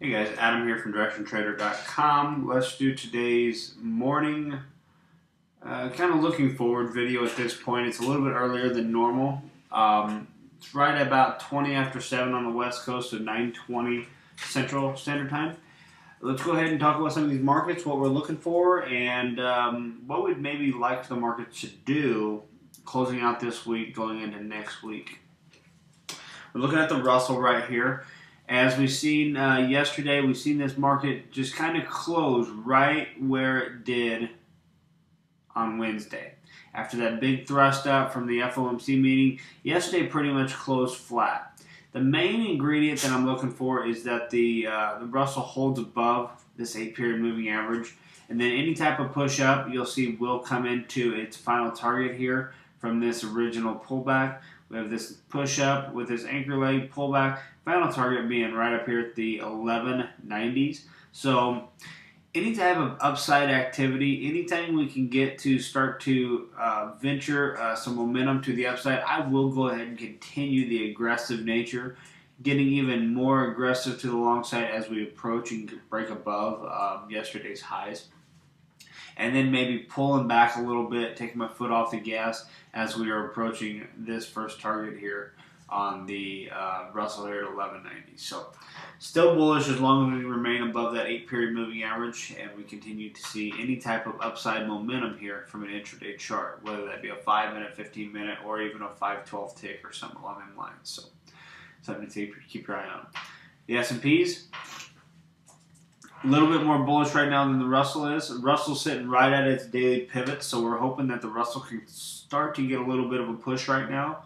Hey guys, Adam here from DirectionTrader.com. Let's do today's morning kind of looking forward video at this point. It's a little bit earlier than normal. It's right at about 20 after 7 on the West Coast, so 9:20 Central Standard Time. Let's go ahead and talk about some of these markets, what we're looking for, and what we'd maybe like the market to do closing out this week, going into next week. We're looking at the Russell right here. As we've seen yesterday, we've seen this market just kind of close right where it did on Wednesday. After that big thrust up from the FOMC meeting, yesterday pretty much closed flat. The main ingredient that I'm looking for is that the Russell holds above this 8-period moving average. And then any type of push up, you'll see will come into its final target here from this original pullback. We have this push up with this anchor leg pullback, final target being right up here at the 1190s. So any type of upside activity, anytime we can get to start to venture some momentum to the upside, I will go ahead and continue the aggressive nature, getting even more aggressive to the long side as we approach and break above yesterday's highs. And then maybe pulling back a little bit, taking my foot off the gas as we are approaching this first target here on the Russell here at 1190. So still bullish as long as we remain above that 8-period moving average and we continue to see any type of upside momentum here from an intraday chart, whether that be a 5-minute, 15-minute, or even a 5-12 tick or something along them lines. So something to keep your eye on. The S&Ps, a little bit more bullish right now than the Russell is. Russell's sitting right at its daily pivot, so we're hoping that the Russell can start to get a little bit of a push right now.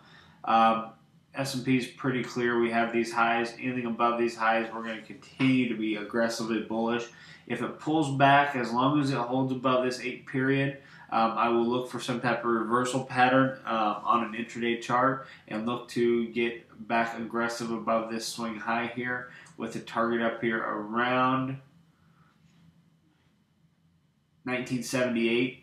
S&P is pretty clear. We have these highs. Anything above these highs, we're going to continue to be aggressively bullish. If it pulls back, as long as it holds above this 8-period, I will look for some type of reversal pattern on an intraday chart and look to get back aggressive above this swing high here with a target up here around 1978,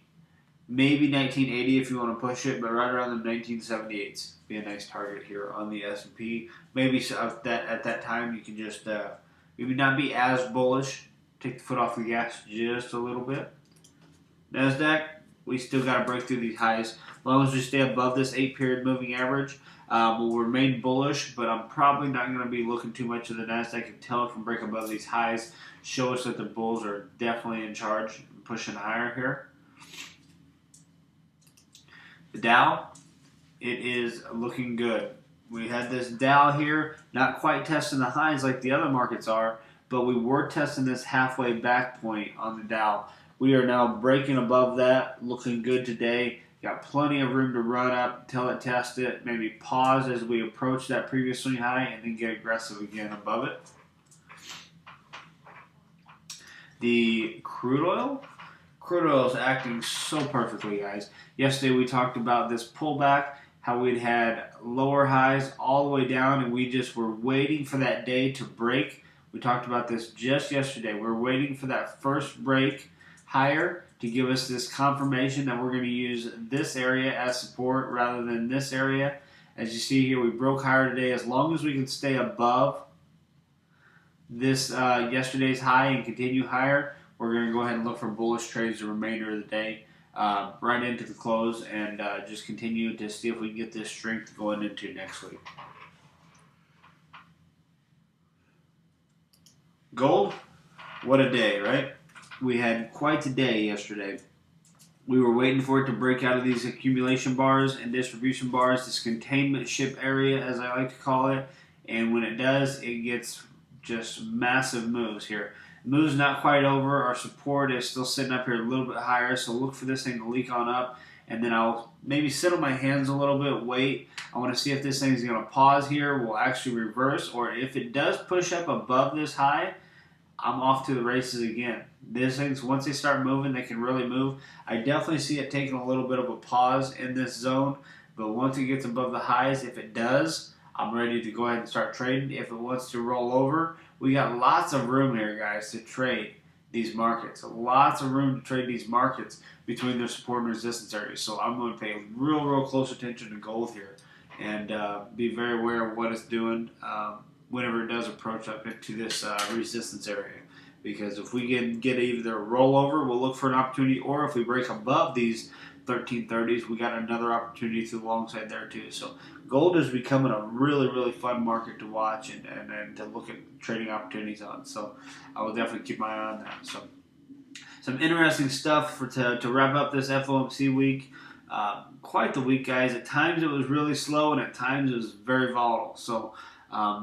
maybe 1980 if you want to push it, but right around the 1978s be a nice target here on the S&P. Maybe at that time you can just maybe not be as bullish, take the foot off the gas just a little bit. Nasdaq, we still got to break through these highs. As long as we stay above this 8-period moving average, we'll remain bullish, but I'm probably not going to be looking too much of the Nasdaq until it can break above these highs, show us that the bulls are definitely in charge, pushing higher here. The Dow, it is looking good. We had this Dow here, not quite testing the highs like the other markets are, but we were testing this halfway back point on the Dow. We are now breaking above that, looking good today. Got plenty of room to run up until it tests it. Maybe pause as we approach that previous swing high and then get aggressive again above it. The crude oil. Crude oil is acting so perfectly, guys. Yesterday we talked about this pullback, how we'd had lower highs all the way down, and we just were waiting for that day to break. We talked about this just yesterday. We're waiting for that first break higher to give us this confirmation that we're going to use this area as support rather than this area. As you see here, we broke higher today. As long as we can stay above this yesterday's high and continue higher, we're going to go ahead and look for bullish trades the remainder of the day, right into the close, and just continue to see if we can get this strength going into next week. Gold, what a day, right? We had quite a day yesterday. We were waiting for it to break out of these accumulation bars and distribution bars, this containment ship area, as I like to call it, and when it does, it gets just massive moves here. Move's not quite over. Our support is still sitting up here a little bit higher, so look for this thing to leak on up, and then I'll maybe sit on my hands a little bit, wait. I want to see if this thing's going to pause here, will actually reverse, or if it does push up above this high, I'm off to the races again. These things, once they start moving, they can really move. I definitely see it taking a little bit of a pause in this zone, but once it gets above the highs, if it does, I'm ready to go ahead and start trading. If it wants to roll over, we got lots of room here, guys, to trade these markets. Lots of room to trade these markets between their support and resistance areas. So I'm going to pay real close attention to gold here and be very aware of what it's doing. whenever it does approach up into this resistance area. Because if we get either a rollover, we'll look for an opportunity, or if we break above these 1330s, we got another opportunity to the long side there too. So gold is becoming a really fun market to watch and to look at trading opportunities on. So I will definitely keep my eye on that. So some interesting stuff to wrap up this FOMC week. Quite the week, guys. At times it was really slow, and at times it was very volatile. So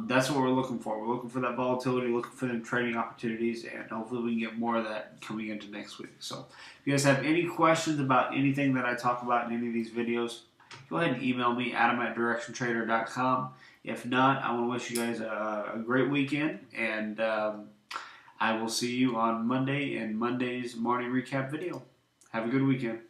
that's what we're looking for. We're looking for that volatility, looking for them trading opportunities, and hopefully we can get more of that coming into next week. So if you guys have any questions about anything that I talk about in any of these videos, go ahead and email me, adam@directiontrader.com. If not, I want to wish you guys a great weekend, and I will see you on Monday in Monday's morning recap video. Have a good weekend.